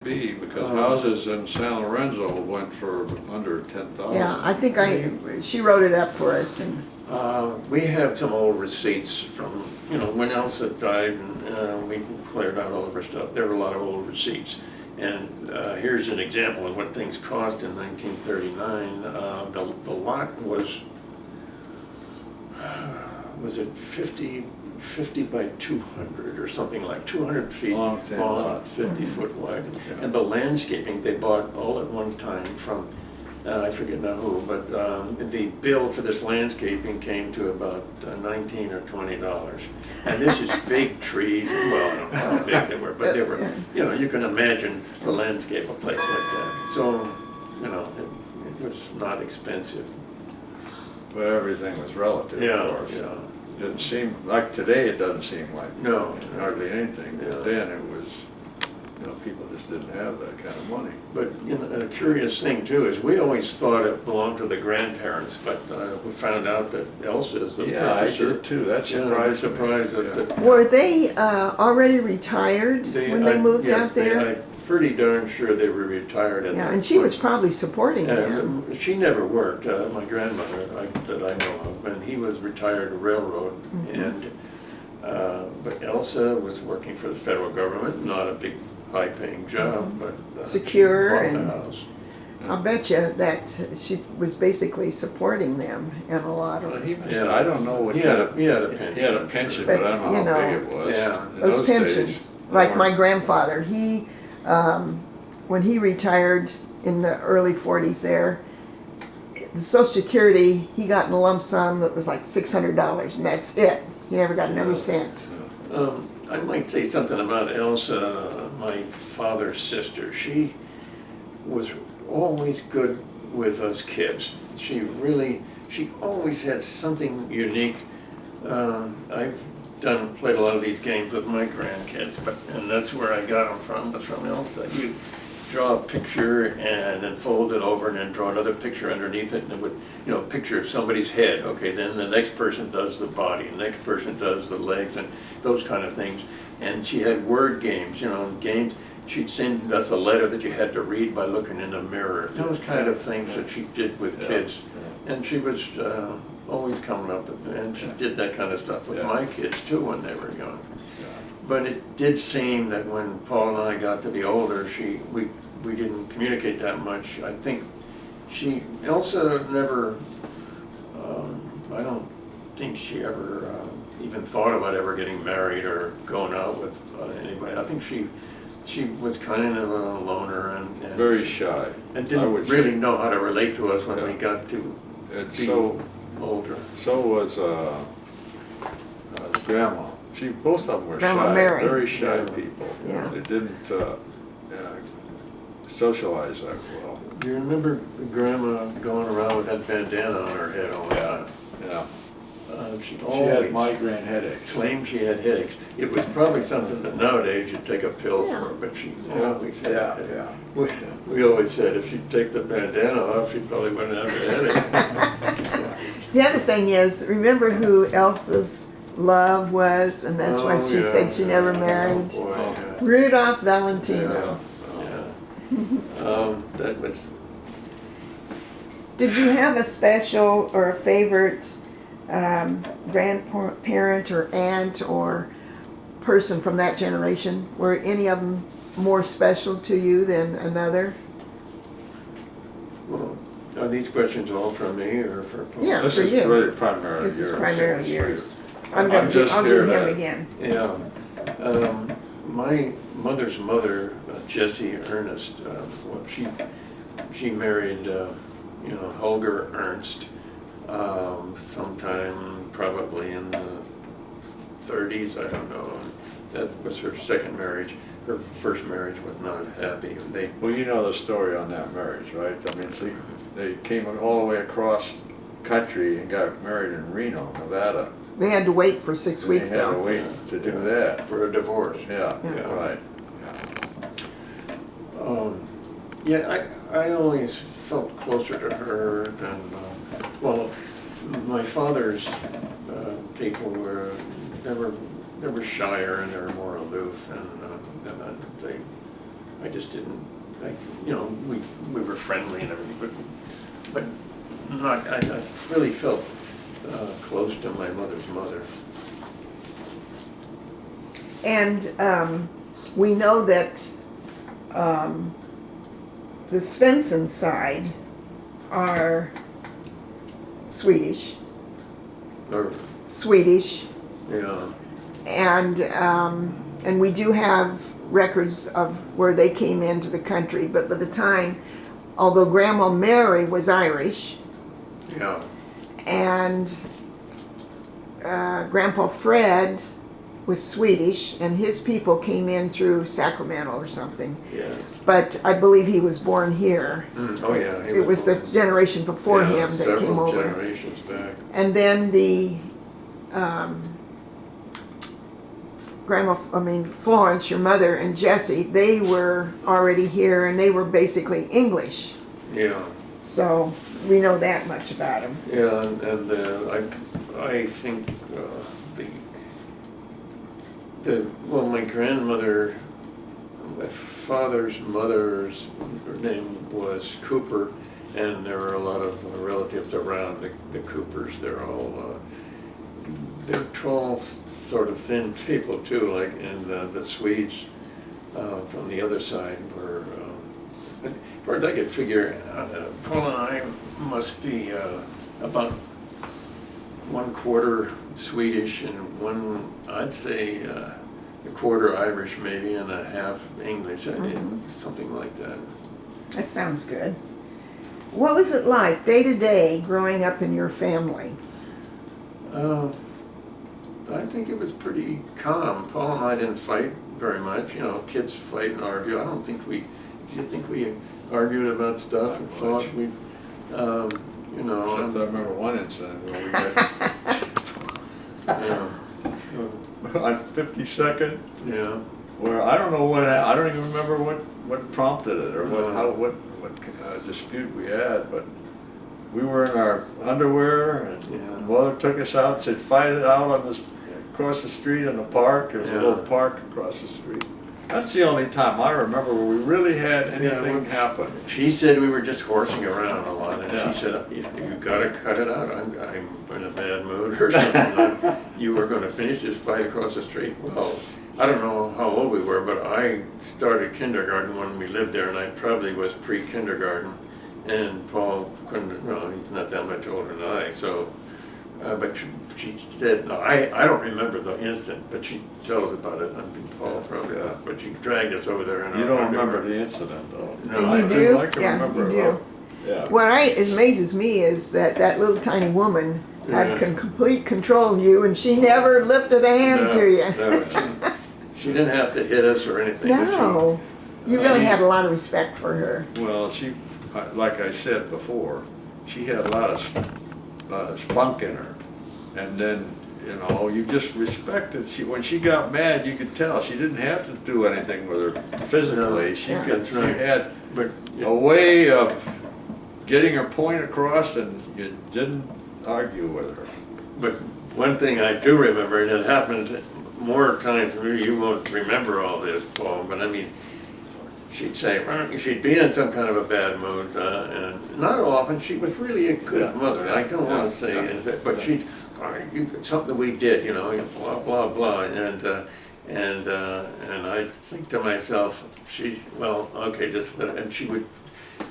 be, because houses in San Lorenzo went for under 10,000. Yeah, I think she wrote it up for us, and We have some old receipts from, when Elsa died, and we cleared out all of her stuff. There were a lot of old receipts. And here's an example of what things cost in 1939. The lot was it 50 by 200 or something, like 200 feet Long, thin long, lot. 50 foot wide. Yeah. And the landscaping they bought all at one time from, I forget now who, but the bill for this landscaping came to about $19 or $20. And this is big trees, well, I don't know how big they were, but they were, you can imagine the landscape of a place like that. So, it was not expensive. But everything was relative, Yeah, of course. yeah. Didn't seem, like today, it doesn't seem like No. hardly anything. Yeah. But then it was, people just didn't have that kind of money. But, a curious thing too is we always thought it belonged to the grandparents, but we found out that Elsa is the Yeah, I purchaser. did too. That Yeah, surprised me. us. Yeah. that- were they already retired when they moved yes, out there? I'm pretty darn sure they were retired at Yeah, that and she was point. probably supporting them. She never worked, my grandmother that I know of, and he was retired railroad. And but Elsa was working for the federal government, not a big high-paying job, but Secure bought the and- house. I'll bet you that she was basically supporting them in a lot Well, of, he must, Yeah. I don't know what He kind had of. he had a pension. He had a pension, but I don't know how big it was. Yeah. In those days, pensions. they Like my weren't- grandfather, he, when he retired in the early 40s there, the Social Security, he got in a lump sum that was like $600, and that's it. He never got another cent. I might say something about Elsa, my father's sister. She was always good with us kids. She always had something unique. I've played a lot of these games with my grandkids, and that's where I got them from, was from Elsa. You draw a picture and then fold it over and then draw another picture underneath it, and it would, picture of somebody's head. Okay, then the next person does the body, the next person does the legs, and those kind of things. And she had word games, games. She'd send us a letter that you had to read by looking in the mirror. Those kind of things that she did with kids. And she was always coming up with, and she did that kind of stuff with my kids too when they were young. But it did seem that when Paul and I got to be older, we didn't communicate that much. I think Elsa never, I don't think she ever even thought about ever getting married or going out with anybody. I think she was kind of a loner and Very shy. and I didn't would really say. know how to relate to us when Yeah. we got to And be so older. was Grandma. Both of them were Grandma shy, Mary. very shy Yeah. people. Yeah. They didn't socialize that well. Do you remember Grandma going around with that bandana on her head all the time? Yeah. She She always had migraine headaches. claimed she had headaches. It was probably something that nowadays you'd take a pill Yeah. for, but she always had Yeah, headaches. yeah. We always said if she'd take the bandana off, she probably wouldn't have a headache. The other thing is, remember who Elsa's love was, and that's why Oh, she yeah, said she never yeah. married? Oh, boy, yeah. Rudolph Valentino. Yeah. That was, Did you have a special or a favorite grandparent or aunt or person from that generation? Were any of them more special to you than another? well, are these questions all from me or for Paul? Yeah. This for is you. really primarily yours. This is primarily yours. I'm I'll just do here him to- again. Yeah. My mother's mother, Jessie Ernest, well, she married, Holger Ernst sometime probably in the 30s, I don't know. That was her second marriage. Her first marriage was not happy. Well, you know the story on that marriage, right? I mean, they came all the way across country and got married in Reno, Nevada. They had to wait for 6 And weeks they had to though. wait to do that. For a divorce. Yeah, Yeah. right. Yeah, I always felt closer to her than, well, my father's people were, they were shyer and they were more aloof, and they I just didn't, you know, we were friendly and everything, but not, I really felt close to my mother's mother. And we know that the Svensson side are Swedish, Or, and we do have records of where they came into the country, but by the time, although Grandma Mary was Irish, yeah, and Grandpa Fred was Swedish, and his people came in through Sacramento or something. yes. But I believe he was born here. Oh, yeah. he It was the born- generation before yeah, him that came several over. generations back. And then the Florence, your mother, and Jesse, they were already here, and they were basically English. Yeah. So we know that much about them. Yeah, and I think well, my grandmother, my father's mother's name was Cooper, and there were a lot of relatives around the Coopers. They're all they're tall, sort of thin people too, like, and the Swedes from the other side were. As far as I could figure, Paul and I must be about 1/4 Swedish and I'd say a quarter Irish maybe, and a half English, something like that. That sounds good. What was it like day to day growing up in your family? I think it was pretty calm. Paul and I didn't fight very much. You know, kids fight and argue. I don't think do you think we argued about stuff and thought we, you know. Except I remember one incident where we got, Yeah, on 52nd, yeah, where I don't know I don't even remember what prompted it or what dispute we had, but we were in our underwear and Yeah. Mother took us out and said, fight it out on this, across the street in the park. There's a Yeah. little park across the street. That's the only time I remember where we really had anything happen. She said we were just horsing around a lot, and Yeah. she said, you gotta cut it out, I'm in a bad mood or something. You were gonna finish this fight across the street. Well, I don't know how old we were, but I started kindergarten when we lived there, and I probably was pre-kindergarten. And Paul couldn't, no, he's not that much older than I, so, but she said, no, I don't remember the instant, but she tells about it, I mean, Paul probably, Yeah. but she dragged us over there. You don't remember the incident though. No. You I do? I can Yeah, remember you it. do. Yeah. What amazes me is that little tiny woman had Yeah. complete control of you, and she never lifted a hand to you. No, she didn't have to hit us or anything. but she- No, you really had a lot of respect for her. Well, like I said before, she had a lot of spunk in her. And then, you know, you just respected, when she got mad, you could tell, she didn't have to do anything with her physically. No, She yeah. could, That's she right. had But, a way of getting her point across, and you didn't argue with her. but one thing I do remember, and it happened more times than you won't remember all this, Paul, but I mean, she'd say, she'd be in some kind of a bad mood, and not often, she was really a good Yeah, mother. yeah, I don't want yeah, to say yeah, anything, but yeah. she'd, something we did, you know, blah, blah, blah, and I think to myself, well, okay, just let it, and she would,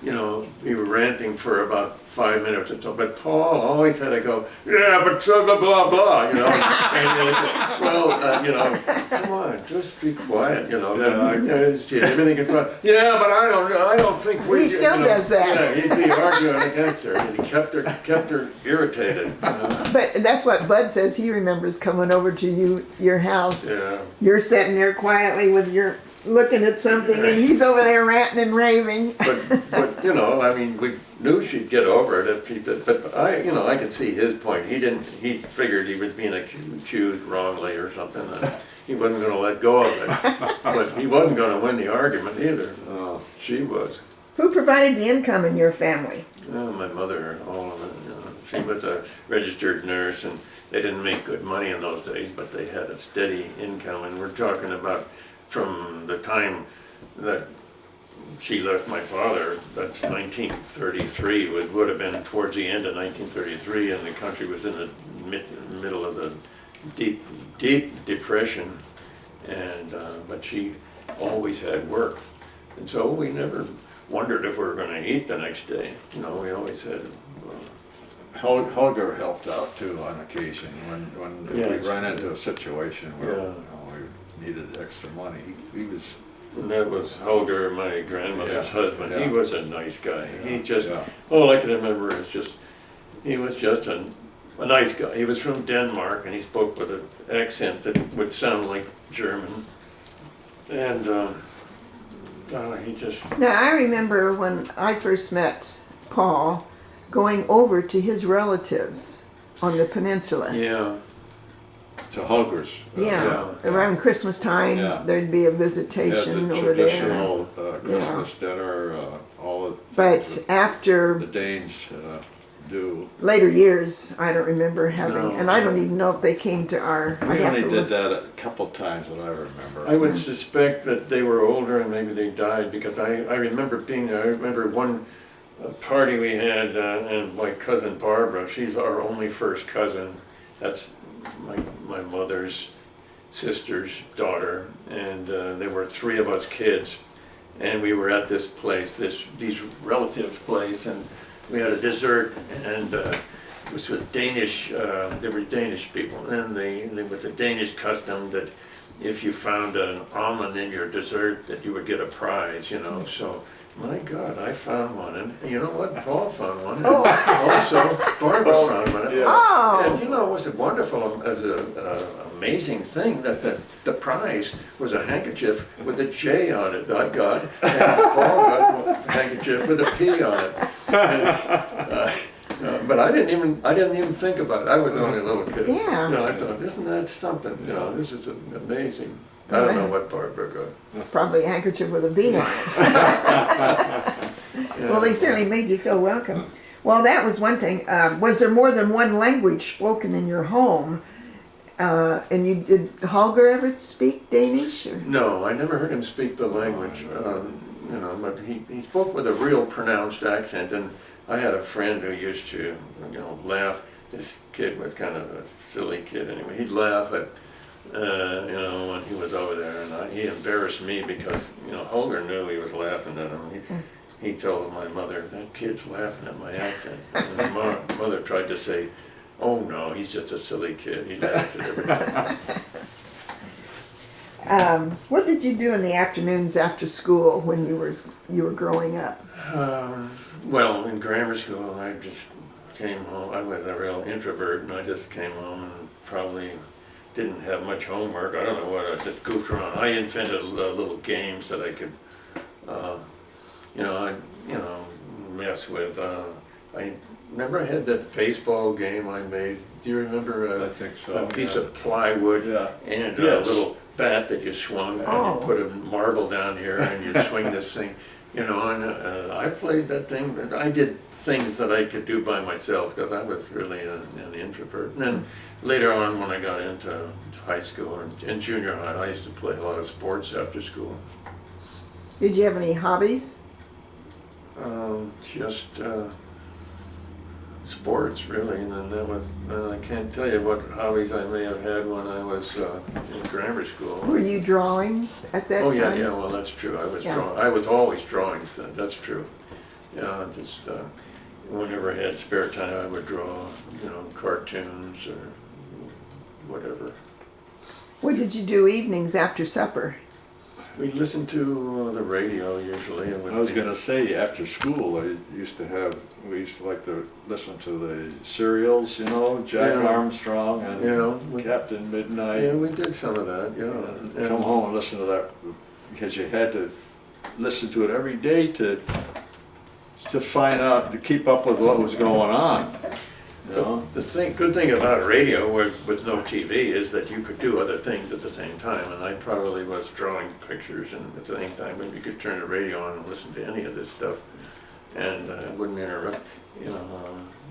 you know, be ranting for about 5 minutes or so, but Paul always had to go, yeah, but blah, blah, blah, blah, you know, and well, you know, come on, just be quiet, you know. Yeah, Everything in front, yeah, but I don't think we. He still you know, does that. Yeah, he'd be arguing against her, and he kept her irritated, you know. But that's what Bud says. He remembers coming over to your house. Yeah. You're sitting there quietly with your looking at something, and he's over there ranting and raving. But you know, I mean, we knew she'd get over it if she did. But I could see his point. He figured he was being accused wrongly or something, and he wasn't going to let go of it. But he wasn't going to win the argument either. Oh. She was. Who provided the income in your family? Oh, my mother, all of it. You know. She was a registered nurse, and they didn't make good money in those days, but they had a steady income. And we're talking about from the time that she left my father, that's 1933, would have been towards the end of 1933, and the country was in the middle of the deep depression, and but she always had work, and so we never wondered if we were going to eat the next day. You know, we always had. Holger helped out too on occasion when Yes. we ran into a situation where Yeah. you know, we needed extra money. He was, And that was Holger, my grandmother's Yeah, husband. He yeah. was a nice guy. He just, yeah. all I can remember is just, he was just a nice guy. He was from Denmark, and he spoke with an accent that would sound like German. And he just, Now, I remember when I first met Paul, going over to his relatives on the peninsula. yeah, To Holger's. Yeah, Yeah. around Christmas time, Yeah. there'd be a Had visitation the over there. traditional Christmas dinner, all the But things that after the Danes do. later years, I don't remember having, No. and I don't even know if they came to our, We I'd have only to did look. that a couple times that I remember. I would suspect that they were older and maybe they died, because I remember being there. I remember one party we had, and my cousin Barbara, she's our only first cousin. That's my mother's sister's daughter, and there were 3 of us kids, and we were at this place, these relatives' place, and we had a dessert, and it was with Danish, they were Danish people, and there was a Danish custom that if you found an almond in your dessert, that you would get a prize, you know, so. My God, I found one, and you know what? Paul found one, and also Barbara found one. Yeah. Oh. And you know, it was a wonderful, amazing thing that the prize was a handkerchief with a J on it. I got, and Paul got a handkerchief with a P on it. And, but I didn't even think about it. I was only a little kid. Yeah. You know, I thought, isn't that something? You know, this is amazing. I don't know what Barbara got. Probably a handkerchief with a B on it. Yeah. Well, they certainly made you feel welcome. Well, that was one thing. Was there more than one language spoken in your home? And did Holger ever speak Danish? Or? No, I never heard him speak the language. You know, but he spoke with a real pronounced accent, and I had a friend who used to, you know, laugh. This kid was kind of a silly kid anyway. He'd laugh at, you know, when he was over there, and he embarrassed me because, you know, Holger knew he was laughing at him. He told my mother, that kid's laughing at my accent. And my mother tried to say, oh no, he's just a silly kid. He laughs at everything. What did you do in the afternoons after school when you were growing up? Well, in grammar school, I just came home. I was a real introvert, and I just came home and probably didn't have much homework. I don't know what, I just goofed around. I invented little games that I could, mess with. I remember I had that baseball game I made. Do you remember I think so, a piece yeah. of plywood Yeah. and Yes. a little bat that you swung, and Oh. you put a marble down here and you swing this thing, you know, and I played that thing. And I did things that I could do by myself because I was really an introvert. And then later on, when I got into high school and junior high, I used to play a lot of sports after school. Did you have any hobbies? Just sports, really, and then that was, I can't tell you what hobbies I may have had when I was in grammar school. Were you drawing at that Oh, yeah, time? yeah, well, that's true, I was Yeah. drawing, I was always drawing, that's true. Yeah, just, whenever I had spare time, I would draw, you know, cartoons or whatever. What did you do evenings after supper? We listened to the radio usually. It would I was be- gonna say, after school, we used to like to listen to the serials, you know, Jack Yeah. Armstrong Yeah, and we- Captain Midnight. Yeah, we did some of that, yeah. And come home and listen to that, because you had to listen to it every day to find out, to keep up with what was going on, you know? The good thing about radio with no TV is that you could do other things at the same time, and I probably was drawing pictures and at the same time, but you could turn the radio on and listen to any of this stuff, and it wouldn't interrupt, you know,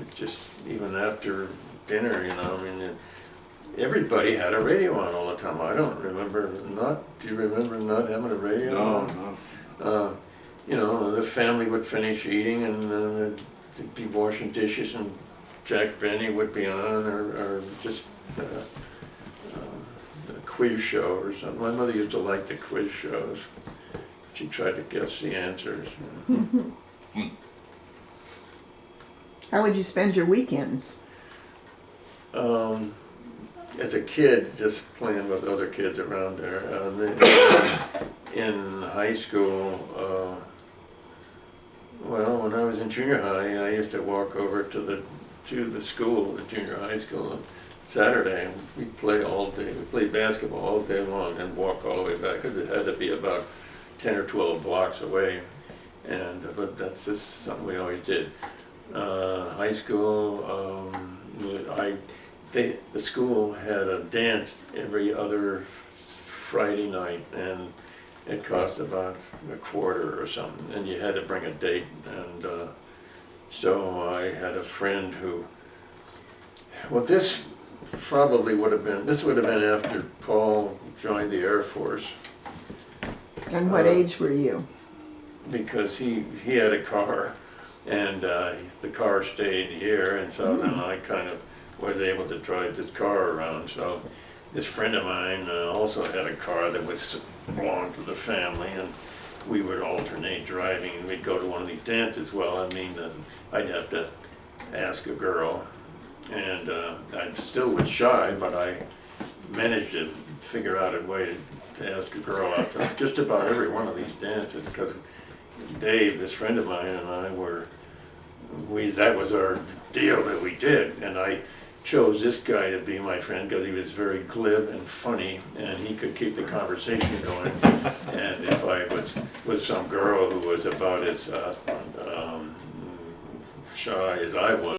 it just, even after dinner, you know, I mean, everybody had a radio on all the time. I don't remember not, do you remember not having a radio No, on? no. you know, the family would finish eating and they'd be washing dishes and Jack Benny would be on or just a quiz show or something. My mother used to like the quiz shows. She tried to guess the answers. How would you spend your weekends? As a kid, just playing with other kids around there. In high school, well, when I was in junior high, I used to walk over to the school, the junior high school, on Saturday, and we'd play all day. We played basketball all day long and walk all the way back, because it had to be about 10 or 12 blocks away. But that's just something we always did. High school, the school had a dance every other Friday night, and it cost about a quarter or something, and you had to bring a date. And so I had a friend who, well, this would have been after Paul joined the Air Force, And what age were you? because he had a car, and the car stayed here, and so then I kind of was able to drive this car around. So this friend of mine also had a car that belonged to the family, and we would alternate driving, and we'd go to one of these dances. Well, I mean, I'd have to ask a girl, and I still was shy, but I managed to figure out a way to ask a girl out to just about every one of these dances, because Dave, this friend of mine, and I that was our deal that we did. And I chose this guy to be my friend because he was very glib and funny, and he could keep the conversation going. And if I was with some girl who was about as shy as I was,